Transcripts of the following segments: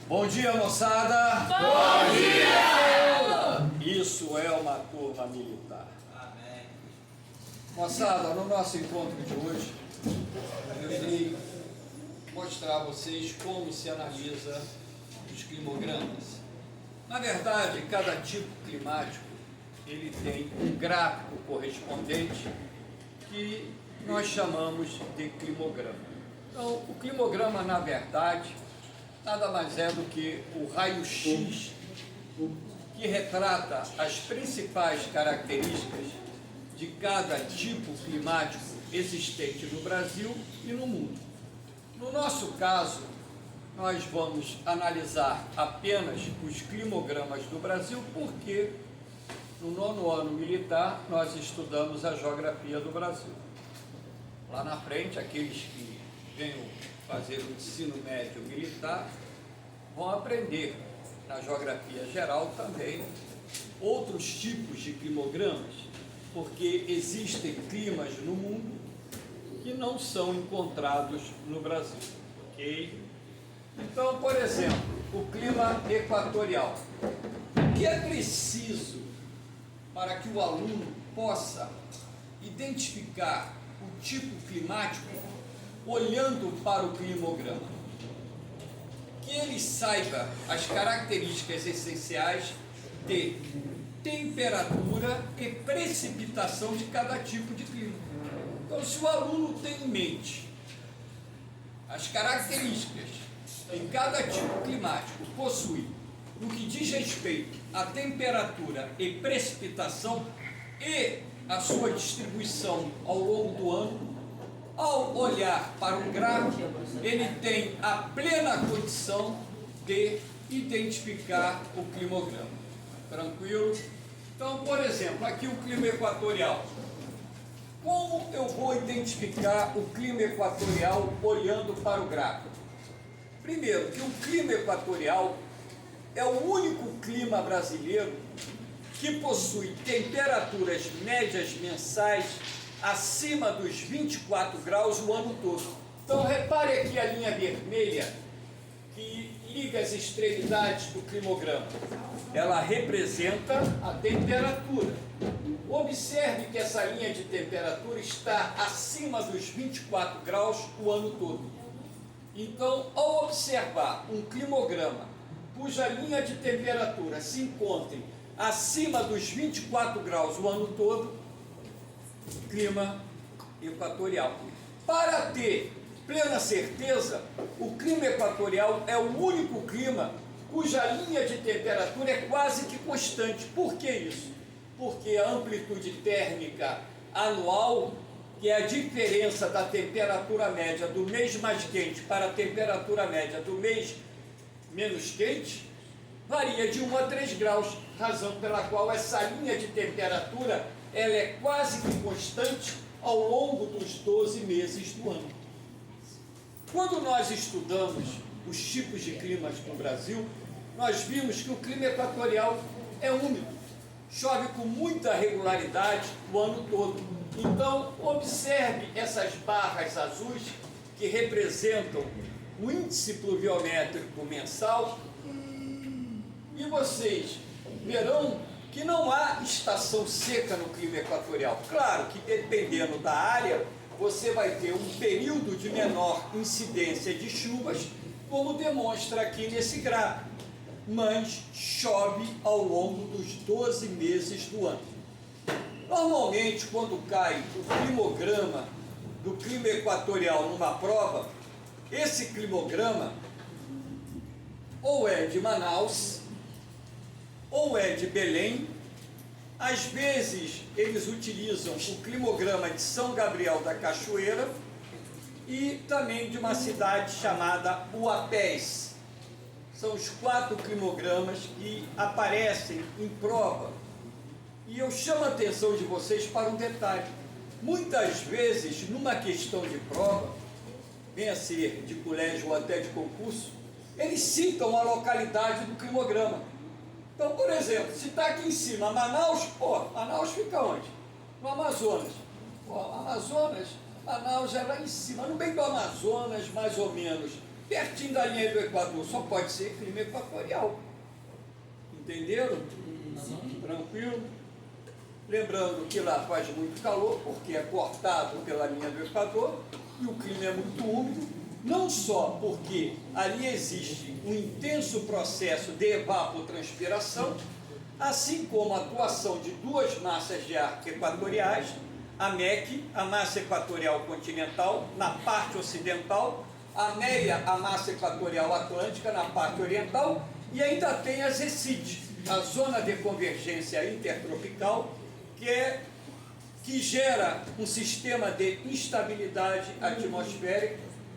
Bom dia, moçada! Bom dia! Isso é uma turma militar. Amém. Moçada, no nosso encontro de hoje, eu irei mostrar a vocês como se analisa os climogramas. Na verdade, cada tipo climático ele tem um gráfico correspondente que nós chamamos de climograma. Então, o climograma, na verdade, nada mais é do que o raio-x que retrata as principais características de cada tipo climático existente no Brasil e no mundo. No nosso caso, nós vamos analisar apenas os climogramas do Brasil, porque no 9º ano militar nós estudamos a geografia do Brasil. Lá na frente, aqueles que venham fazer o ensino médio militar vão aprender na geografia geral também outros tipos de climogramas, porque existem climas no mundo que não são encontrados no Brasil, ok? Então, por exemplo, o clima equatorial. O que é preciso para que o aluno possa identificar o tipo climático olhando para o climograma? Que ele saiba as características essenciais de temperatura e precipitação de cada tipo de clima. Então, se o aluno tem em mente as características que cada tipo climático possui no que diz respeito à temperatura e precipitação e a sua distribuição ao longo do ano, ao olhar para o gráfico, ele tem a plena condição de identificar o climograma. Tranquilo? Então, por exemplo, aqui o clima equatorial. Como eu vou identificar o clima equatorial olhando para o gráfico? Primeiro, que o clima equatorial é o único clima brasileiro que possui temperaturas médias mensais acima dos 24 graus o ano todo. Então, repare aqui a linha vermelha que liga as extremidades do climograma. Ela representa a temperatura. Observe que essa linha de temperatura está acima dos 24 graus o ano todo. Então, ao observar um climograma cuja linha de temperatura se encontre acima dos 24 graus o ano todo, clima equatorial. Para ter plena certeza, o clima equatorial é o único clima cuja linha de temperatura é quase que constante. Por que isso? Porque a amplitude térmica anual, que é a diferença da temperatura média do mês mais quente para a temperatura média do mês menos quente, varia de 1 a 3 graus, razão pela qual essa linha de temperatura ela é quase que constante ao longo dos 12 meses do ano. Quando nós estudamos os tipos de climas no Brasil, nós vimos que o clima equatorial é úmido, chove com muita regularidade o ano todo. Então, observe essas barras azuis que representam o índice pluviométrico mensal e vocês verão que não há estação seca no clima equatorial. Claro que dependendo da área, você vai ter um período de menor incidência de chuvas, como demonstra aqui nesse gráfico, mas chove ao longo dos 12 meses do ano. Normalmente, quando cai o climograma do clima equatorial numa prova, esse climograma ou é de Manaus, ou é de Belém. Às vezes eles utilizam o climograma de São Gabriel da Cachoeira e também de uma cidade chamada Uapés. São os 4 climogramas que aparecem em prova. E eu chamo a atenção de vocês para um detalhe. Muitas vezes, numa questão de prova, venha ser de colégio ou até de concurso, eles citam a localidade do climograma. Então, por exemplo, se está aqui em cima Manaus, Manaus fica onde? No Amazonas. Amazonas, Manaus é lá em cima, no meio do Amazonas, mais ou menos pertinho da linha do Equador, só pode ser clima equatorial. Entenderam? Tranquilo? Lembrando que lá faz muito calor, porque é cortado pela linha do Equador, e o clima é muito úmido, não só porque ali existe um intenso processo de evapotranspiração, assim como a atuação de duas massas de ar equatoriais, a MEC, a massa equatorial continental, na parte ocidental, a MEIA, a massa equatorial atlântica, na parte oriental, e ainda tem a ZECIT, a zona de convergência intertropical, que gera um sistema de instabilidade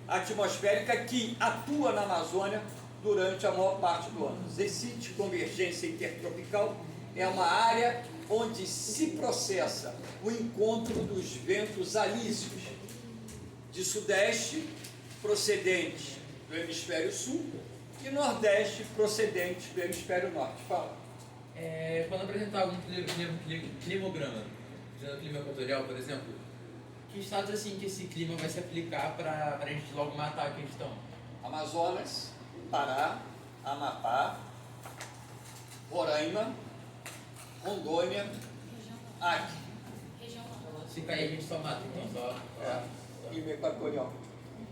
atmosférica que atua na Amazônia durante a maior parte do ano. ZECIT, convergência intertropical, é uma área onde se processa o encontro dos ventos alísios de sudeste procedentes do hemisfério sul e nordeste procedentes do hemisfério norte. Fala. Quando apresentar algum climograma, dizendo clima equatorial, por exemplo, que status assim que esse clima vai se aplicar para a gente logo matar a questão? Amazonas, Pará, Amapá, Roraima, Rondônia, Acre. Se cair a gente só mata, então só... Clima equatorial.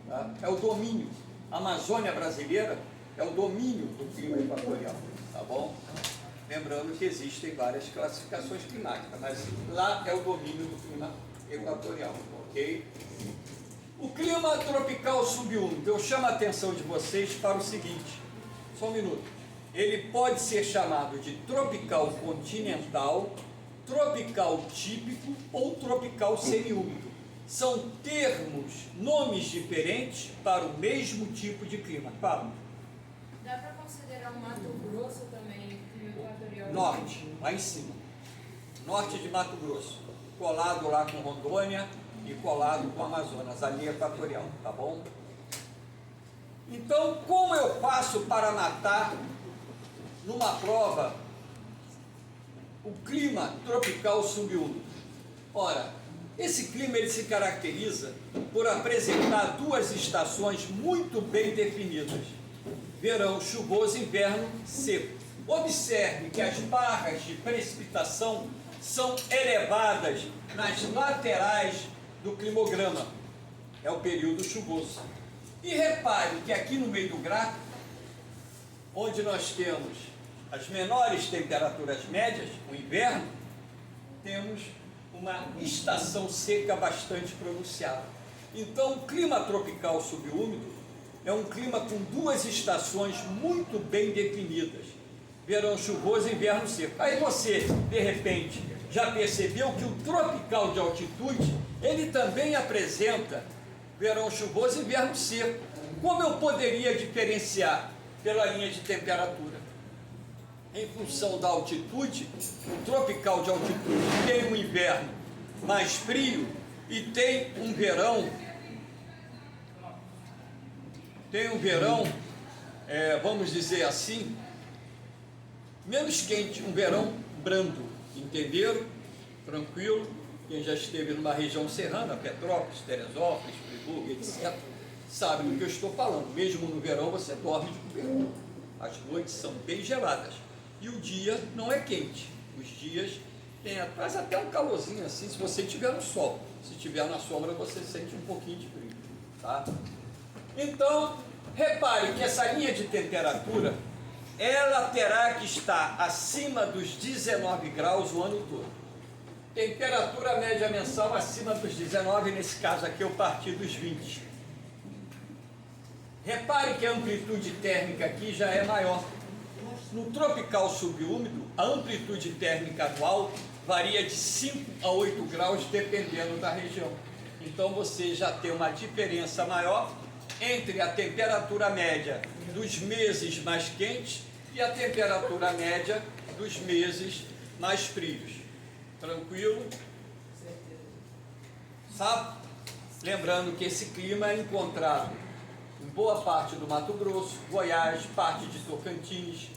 Tá? É o domínio. A Amazônia brasileira é o domínio do clima equatorial. Tá bom? Lembrando que existem várias classificações climáticas, mas lá é o domínio do clima equatorial, ok? O clima tropical subúmido, eu chamo a atenção de vocês para o seguinte, só um minuto. Ele pode ser chamado de tropical continental, tropical típico ou tropical semiúmido. São termos, nomes diferentes para o mesmo tipo de clima. Fala. Dá para considerar o Mato Grosso também clima equatorial? Norte, lá em cima. Norte de Mato Grosso. Colado lá com Rondônia e colado com Amazonas, a linha equatorial, tá bom? Então, como eu faço para matar numa prova o clima tropical subúmido? Ora, esse clima ele se caracteriza por apresentar duas estações muito bem definidas: verão chuvoso, inverno seco. Observe que as barras de precipitação são elevadas nas laterais do climograma. É o período chuvoso. E repare que aqui no meio do gráfico, onde nós temos as menores temperaturas médias, o inverno, temos uma estação seca bastante pronunciada. Então, o clima tropical subúmido é um clima com duas estações muito bem definidas: verão chuvoso e inverno seco. Aí você, de repente, já percebeu que o tropical de altitude, ele também apresenta verão chuvoso e inverno seco. Como eu poderia diferenciar? Pela linha de temperatura. Em função da altitude, o tropical de altitude tem um inverno mais frio e tem um verão, vamos dizer assim, menos quente, um verão brando, entenderam? Tranquilo? Quem já esteve numa região serrana, Petrópolis, Teresópolis, Friburgo, etc., sabe do que eu estou falando. Mesmo no verão você dorme de cobertor. As noites são bem geladas e o dia não é quente. Os dias traz até um calorzinho assim, se você estiver no sol. Se estiver na sombra você sente um pouquinho de frio, tá? Então, repare que essa linha de temperatura, ela terá que estar acima dos 19 graus o ano todo. Temperatura média mensal acima dos 19, nesse caso aqui eu parti dos 20. Repare que a amplitude térmica aqui já é maior. No tropical subúmido, a amplitude térmica anual varia de 5 a 8 graus dependendo da região. Então você já tem uma diferença maior entre a temperatura média dos meses mais quentes e a temperatura média dos meses mais frios. Tranquilo? Sabe? Lembrando que esse clima é encontrado em boa parte do Mato Grosso, Goiás, parte de Tocantins,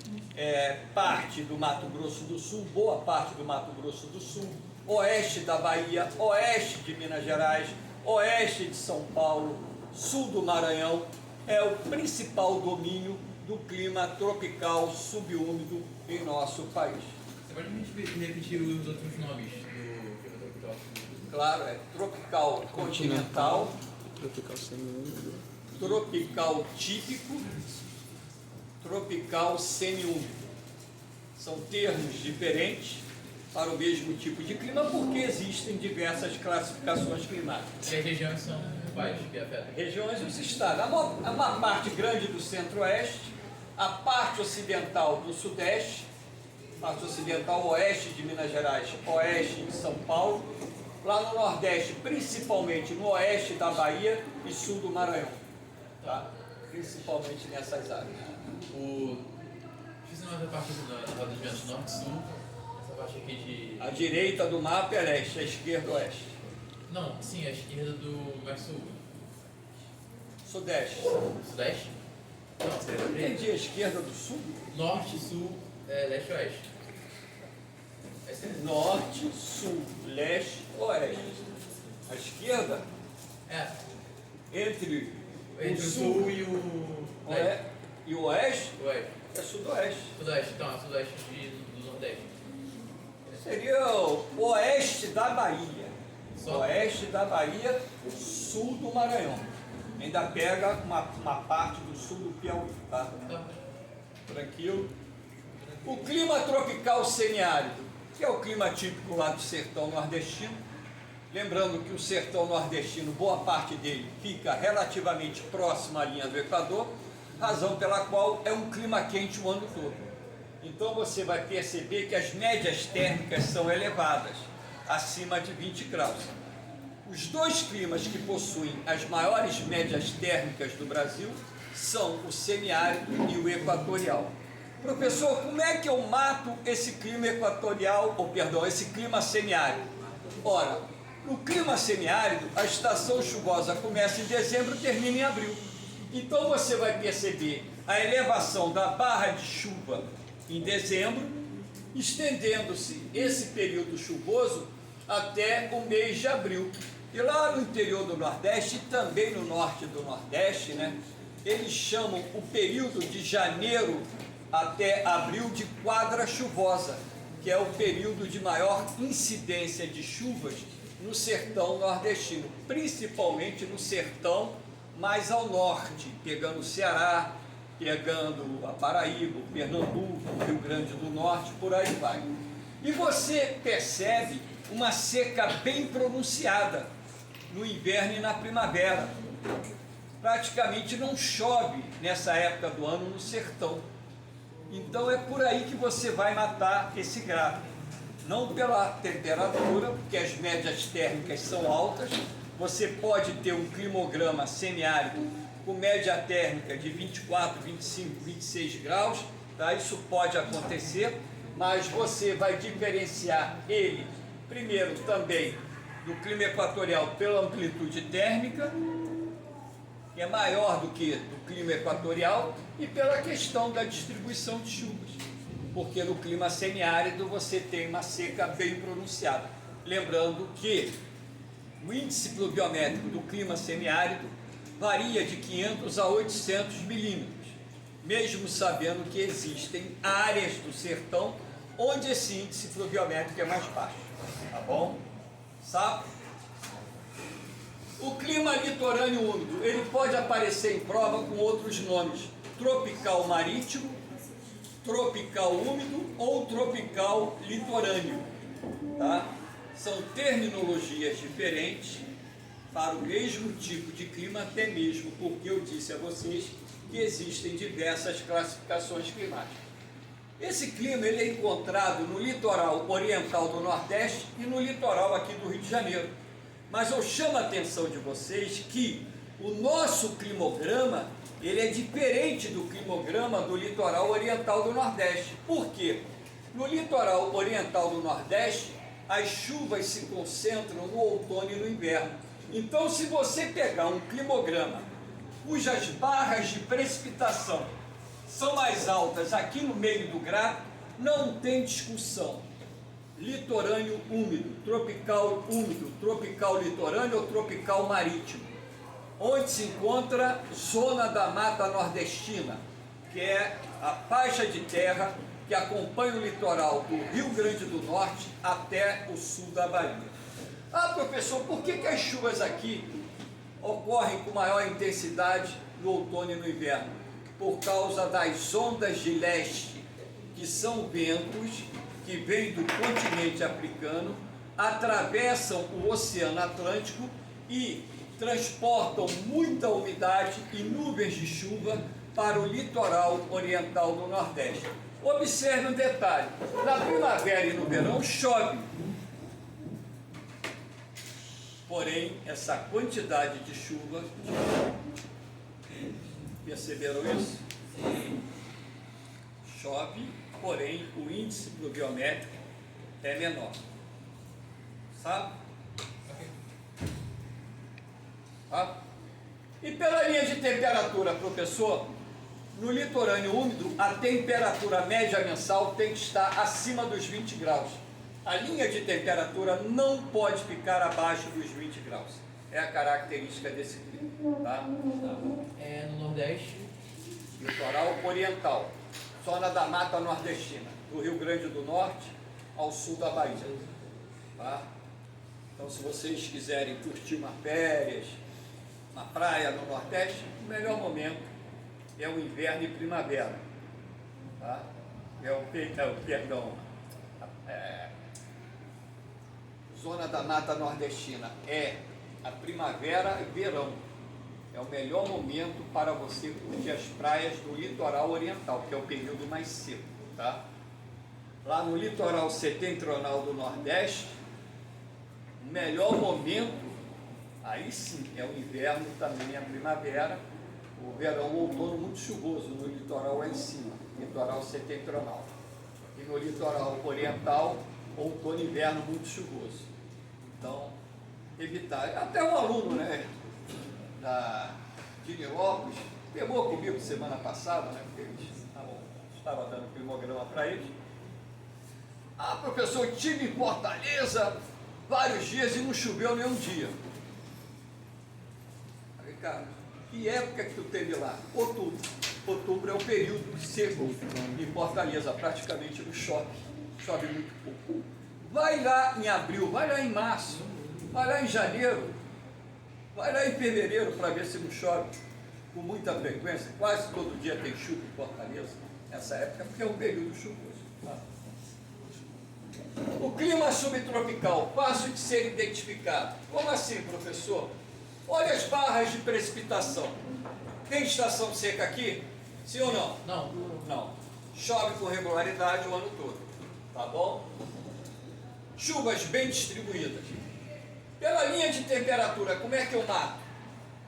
parte do Mato Grosso do Sul, boa parte do Mato Grosso do Sul, oeste da Bahia, oeste de Minas Gerais, oeste de São Paulo, sul do Maranhão. é o principal domínio do clima tropical subúmido em nosso país. Você pode repetir os outros nomes do clima tropical? Claro, é tropical continental, Tropical semiúmido. tropical típico, tropical semiúmido. São termos diferentes para o mesmo tipo de clima porque existem diversas classificações climáticas. E as regiões são quais que afetam? Regiões dos estados. Uma parte grande do centro-oeste, a parte ocidental do sudeste, parte ocidental oeste de Minas Gerais, oeste de São Paulo, lá no nordeste, principalmente no oeste da Bahia e sul do Maranhão, tá? Principalmente nessas áreas. Fiz uma parte aqui na roda de ventos norte-sul, essa parte aqui de... A direita do mapa é leste, a esquerda oeste. Não, sim, a esquerda do mais sul. Sudeste. Sudeste? Não, seria pra direita. Entendi, a esquerda do sul? Norte, sul, leste e oeste. Essa é... Norte, sul, leste, oeste. A esquerda, É, entre entre o sul e o... e o oeste, Oeste. é sudoeste. Sudeste, então, é sudeste do nordeste. Seria o oeste da Bahia. Só? Oeste da Bahia, sul do Maranhão. Ainda pega uma parte do sul do Piauí, tá? Tá. Tranquilo. O clima tropical semiárido, que é o clima típico lá do sertão nordestino. Lembrando que o sertão nordestino, boa parte dele fica relativamente próximo à linha do Equador, razão pela qual é um clima quente o ano todo. Então você vai perceber que as médias térmicas são elevadas, acima de 20 graus. Os dois climas que possuem as maiores médias térmicas do Brasil são o semiárido e o equatorial. Professor, como é que eu mato esse clima equatorial, esse clima semiárido? Ora, no clima semiárido, a estação chuvosa começa em dezembro e termina em abril. Então você vai perceber a elevação da barra de chuva em dezembro, estendendo-se esse período chuvoso até o mês de abril. E lá no interior do Nordeste e também no norte do Nordeste, né, eles chamam o período de janeiro até abril de quadra chuvosa, que é o período de maior incidência de chuvas no sertão nordestino, principalmente no sertão mais ao norte, pegando o Ceará, pegando a Paraíba, o Pernambuco, o Rio Grande do Norte, por aí vai. E você percebe uma seca bem pronunciada no inverno e na primavera. Praticamente não chove nessa época do ano no sertão. Então é por aí que você vai matar esse gráfico. Não pela temperatura, porque as médias térmicas são altas. Você pode ter um climograma semiárido com média térmica de 24, 25, 26 graus, tá? Isso pode acontecer, mas você vai diferenciar ele, primeiro também, do clima equatorial pela amplitude térmica, que é maior do que do clima equatorial, e pela questão da distribuição de chuvas, porque no clima semiárido você tem uma seca bem pronunciada. Lembrando que o índice pluviométrico do clima semiárido varia de 500 a 800 milímetros, mesmo sabendo que existem áreas do sertão onde esse índice pluviométrico é mais baixo, tá bom? Sabe? O clima litorâneo úmido, ele pode aparecer em prova com outros nomes: tropical marítimo, tropical úmido ou tropical litorâneo, tá? São terminologias diferentes para o mesmo tipo de clima, até mesmo porque eu disse a vocês que existem diversas classificações climáticas. Esse clima ele é encontrado no litoral oriental do Nordeste e no litoral aqui do Rio de Janeiro. Mas eu chamo a atenção de vocês que o nosso climograma ele é diferente do climograma do litoral oriental do Nordeste. Por quê? No litoral oriental do Nordeste, as chuvas se concentram no outono e no inverno. Então, se você pegar um climograma cujas barras de precipitação são mais altas aqui no meio do gráfico, não tem discussão. Litorâneo úmido, tropical litorâneo ou tropical marítimo. onde se encontra zona da Mata Nordestina, que é a faixa de terra que acompanha o litoral do Rio Grande do Norte até o sul da Bahia. Ah, professor, por que as chuvas aqui ocorrem com maior intensidade no outono e no inverno? Por causa das ondas de leste, que são ventos que vêm do continente africano, atravessam o Oceano Atlântico e transportam muita umidade e nuvens de chuva para o litoral oriental do Nordeste. Observe um detalhe: na primavera e no verão chove, porém essa quantidade de chuva, perceberam isso? Chove, porém o índice pluviométrico é menor, sabe? E pela linha de temperatura, professor, no litorâneo úmido, a temperatura média mensal tem que estar acima dos 20 graus. A linha de temperatura não pode ficar abaixo dos 20 graus. É a característica desse clima. Tá? No Nordeste. Litoral oriental, zona da Mata Nordestina, do Rio Grande do Norte ao sul da Bahia. Tá? Então, se vocês quiserem curtir uma férias, uma praia no Nordeste, o melhor momento é o inverno e primavera. Tá? Zona da Mata Nordestina é a primavera e verão. É o melhor momento para você curtir as praias do litoral oriental, que é o período mais seco. Tá? Lá no litoral setentrional do Nordeste, o melhor momento, aí sim, é o inverno, também a primavera, o verão, o outono muito chuvoso no litoral lá em cima, litoral setentrional. E no litoral oriental, outono e inverno muito chuvoso. Então, evitar. Até um aluno, né, de Nilópolis, pegou comigo semana passada, né, porque estava dando climograma para eles. Ah, professor, eu tive em Fortaleza vários dias e não choveu nenhum dia. Falei, cara, que época que tu teve lá? Outubro. Outubro é o período seco em Fortaleza, praticamente não chove. Chove muito pouco. Vai lá em abril, vai lá em março, vai lá em janeiro, vai lá em fevereiro para ver se não chove com muita frequência. Quase todo dia tem chuva em Fortaleza, nessa época, porque é um período chuvoso. Tá? O clima subtropical, fácil de ser identificado. Como assim, professor? Olha as barras de precipitação. Tem estação seca aqui? Sim ou não? Não. Não. Chove com regularidade o ano todo. Tá bom? Chuvas bem distribuídas. Pela linha de temperatura, como é que eu mato?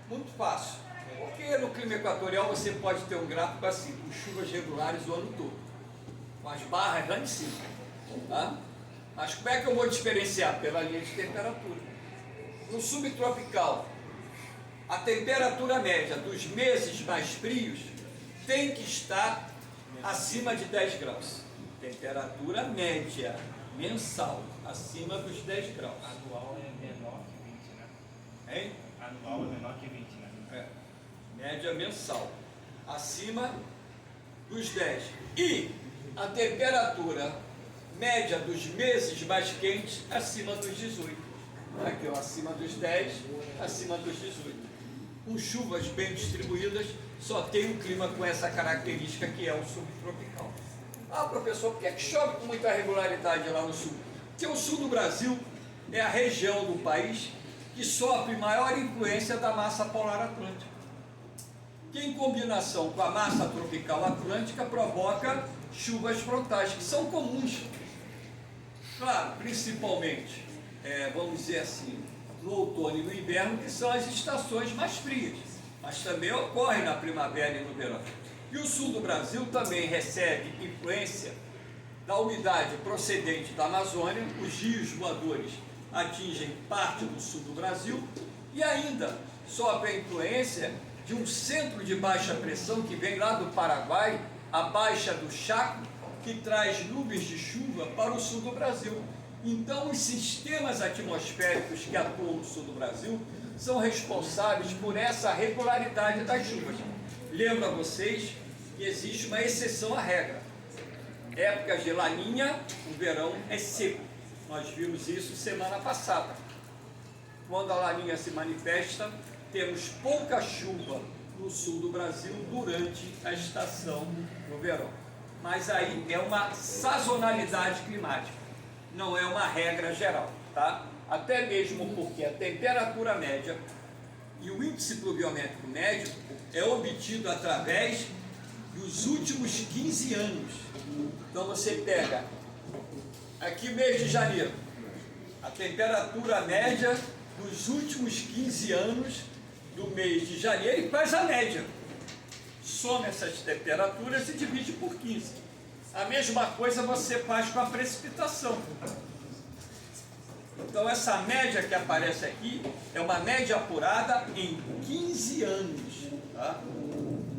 Muito fácil. Porque no clima equatorial você pode ter um gráfico assim, com chuvas regulares o ano todo. Com as barras lá em cima. Tá? Mas como é que eu vou diferenciar? Pela linha de temperatura. No subtropical, a temperatura média dos meses mais frios tem que estar acima de 10 graus. Temperatura média mensal, acima dos 10 graus. Anual é menor que 20, né? Hein? Anual é menor que 20, né? É. Média mensal, acima dos 10. E a temperatura média dos meses mais quentes, acima dos 18. Aqui, ó, acima dos 10, acima dos 18. Com chuvas bem distribuídas, só tem um clima com essa característica que é o subtropical. Ah, professor, por que chove com muita regularidade lá no sul? Porque o sul do Brasil é a região do país que sofre maior influência da massa polar atlântica, que em combinação com a massa tropical atlântica provoca chuvas frontais, que são comuns. Claro, principalmente, vamos dizer assim, no outono e no inverno, que são as estações mais frias, mas também ocorre na primavera e no verão. E o sul do Brasil também recebe influência da umidade procedente da Amazônia, os rios voadores atingem parte do sul do Brasil e ainda sofre a influência de um centro de baixa pressão que vem lá do Paraguai, a Baixa do Chaco, que traz nuvens de chuva para o sul do Brasil. Então, os sistemas atmosféricos que atuam no sul do Brasil são responsáveis por essa regularidade das chuvas. Lembro a vocês que existe uma exceção à regra. Épocas de laninha, o verão é seco. Nós vimos isso semana passada. Quando a laninha se manifesta, temos pouca chuva no sul do Brasil durante a estação do verão. Mas aí é uma sazonalidade climática, não é uma regra geral, tá? Até mesmo porque a temperatura média e o índice pluviométrico médio é obtido através dos últimos 15 anos. Então você pega aqui o mês de janeiro, a temperatura média dos últimos 15 anos do mês de janeiro e faz a média. Soma essas temperaturas e divide por 15. A mesma coisa você faz com a precipitação. Então essa média que aparece aqui é uma média apurada em 15 anos. Tá?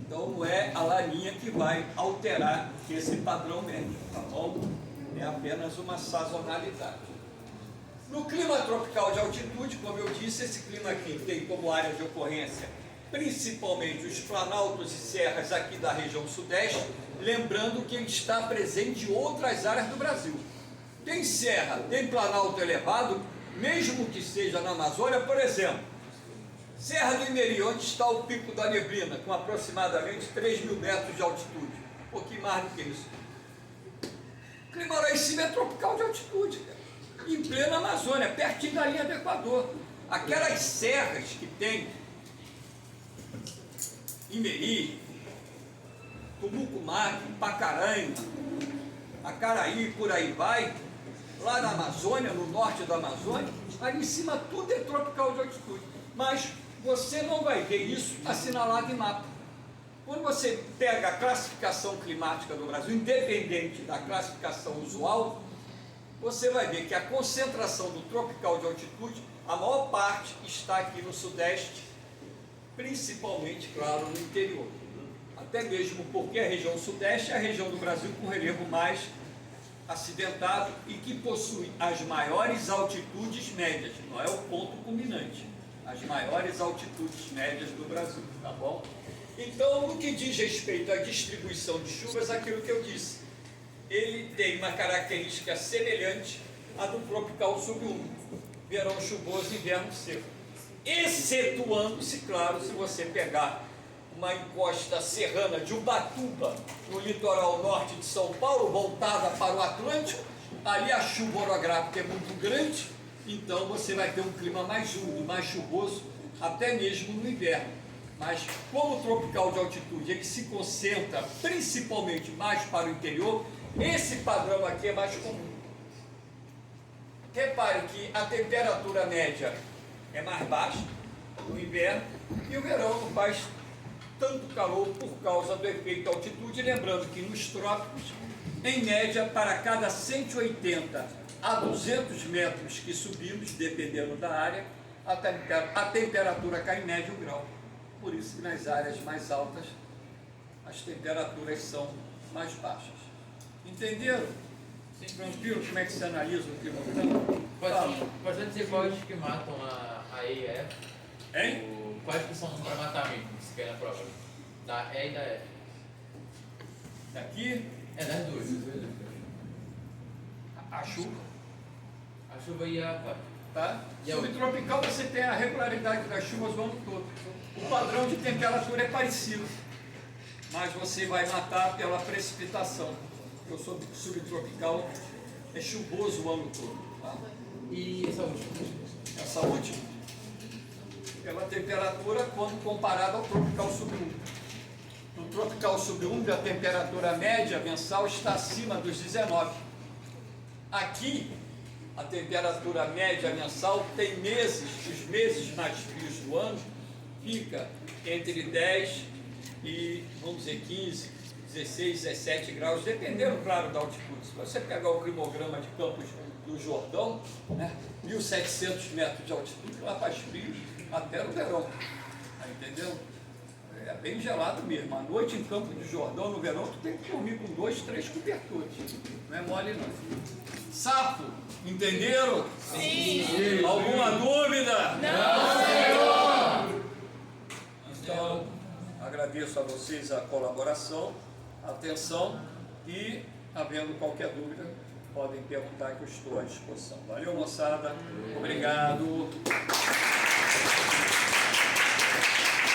Então não é a laninha que vai alterar esse padrão médio, tá bom? É apenas uma sazonalidade. No clima tropical de altitude, como eu disse, esse clima aqui tem como área de ocorrência principalmente os planaltos e serras aqui da região sudeste, lembrando que ele está presente em outras áreas do Brasil. Tem serra, tem planalto elevado, mesmo que seja na Amazônia, por exemplo, Serra do Imeri, onde está o Pico da Neblina, com aproximadamente 3.000 metros de altitude, um pouquinho mais do que isso. O clima lá em cima é tropical de altitude, cara, em plena Amazônia, pertinho da linha do Equador. Aquelas serras que tem Imeri, Tumucumaque, Pacaraima, Acaraí, por aí vai, lá na Amazônia, no norte da Amazônia, ali em cima tudo é tropical de altitude. Mas você não vai ver isso assinalado em mapa. Quando você pega a classificação climática do Brasil, independente da classificação usual, você vai ver que a concentração do tropical de altitude, a maior parte está aqui no sudeste, principalmente, claro, no interior. Até mesmo porque a região sudeste é a região do Brasil com relevo mais acidentado e que possui as maiores altitudes médias, não é o ponto culminante, as maiores altitudes médias do Brasil, tá bom? Então, no que diz respeito à distribuição de chuvas, aquilo que eu disse, ele tem uma característica semelhante à do tropical subúmido, verão chuvoso, inverno seco. Excetuando-se, claro, se você pegar uma encosta serrana de Ubatuba, no litoral norte de São Paulo, voltada para o Atlântico, ali a chuva orográfica é muito grande, então você vai ter um clima mais úmido, mais chuvoso, até mesmo no inverno. Mas como o tropical de altitude ele se concentra principalmente mais para o interior, esse padrão aqui é mais comum. Repare que a temperatura média é mais baixa no inverno e o verão não faz tanto calor por causa do efeito altitude, lembrando que nos trópicos, em média, para cada 180 a 200 metros que subimos, dependendo da área, a temperatura cai em média 1 grau. Por isso que nas áreas mais altas as temperaturas são mais baixas. Entenderam? Sim. Tranquilo? Como é que se analisa o clima? Pode dizer quais que matam a E e a F? Hein? Quais que são para matar mesmo, se quer na prova? Da E e da F. Daqui, É das duas. a chuva. A chuva e a... Tá? E a Subtropical você tem a regularidade das chuvas o ano todo. O padrão de temperatura é parecido, mas você vai matar pela precipitação. Porque o subtropical é chuvoso o ano todo. Tá? E essa última? Essa última, pela temperatura quando comparada ao tropical subúmido. No tropical subúmido a temperatura média mensal está acima dos 19. Aqui a temperatura média mensal tem meses, os meses mais frios do ano, fica entre 10 e, vamos dizer, 15, 16, 17 graus, dependendo, claro, da altitude. Se você pegar o climograma de Campos do Jordão, né, 1.700 metros de altitude, lá faz frio até no verão. Tá entendendo? É bem gelado mesmo. À noite em Campo de Jordão, no verão, tu tem que dormir com 2, 3 cobertores. Não é mole não. Sapo, entenderam? Sim. Alguma dúvida? Não, Senhor! Então, agradeço a vocês a colaboração, a atenção e, havendo qualquer dúvida, podem perguntar que eu estou à disposição. Valeu, moçada. Obrigado.